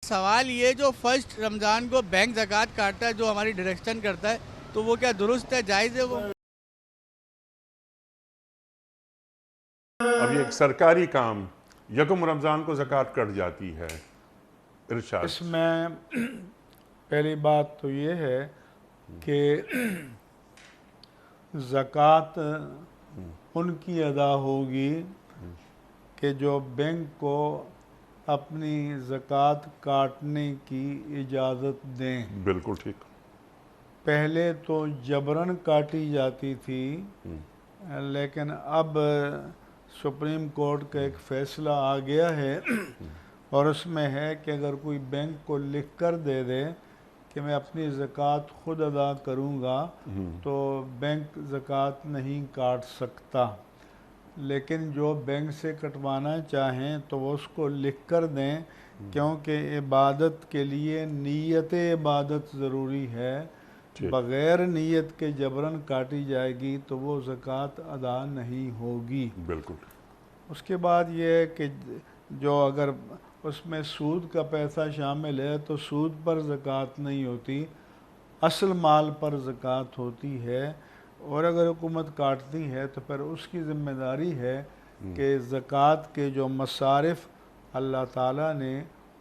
سوال یہ جو فرسٹ رمضان کو بینک زکوٰۃ کاٹتا ہے جو ہماری ڈائریکشن کرتا ہے تو وہ کیا درست ہے، جائز ہے وہ؟ اب یہ ایک سرکاری کام یکم رمضان کو زکوٰۃ کٹ جاتی ہے، ارشاد۔ اس میں پہلی بات تو یہ ہے کہ زکوٰۃ ان کی ادا ہوگی کہ جو بینک کو اپنی زکوٰۃ کاٹنے کی اجازت دیں۔ بالکل ٹھیک۔ پہلے تو جبراً کاٹی جاتی تھی، لیکن اب سپریم کورٹ کا ایک فیصلہ آ گیا ہے اور اس میں ہے کہ اگر کوئی بینک کو لکھ کر دے دے کہ میں اپنی زکوٰۃ خود ادا کروں گا تو بینک زکوٰۃ نہیں کاٹ سکتا، لیکن جو بینک سے کٹوانا چاہیں تو وہ اس کو لکھ کر دیں، کیونکہ عبادت کے لیے نیت عبادت ضروری ہے۔ بغیر نیت کے جبراً کاٹی جائے گی تو وہ زکوٰۃ ادا نہیں ہوگی۔ بالکل۔ اس کے بعد یہ ہے کہ جو اگر اس میں سود کا پیسہ شامل ہے تو سود پر زکوٰۃ نہیں ہوتی، اصل مال پر زکوٰۃ ہوتی ہے، اور اگر حکومت کاٹتی ہے تو پھر اس کی ذمہ داری ہے کہ زکوٰۃ کے جو مصارف اللہ تعالیٰ نے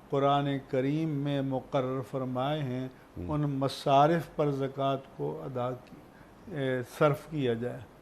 قرآن کریم میں مقرر فرمائے ہیں ان مصارف پر زکوٰۃ کو صرف کیا جائے۔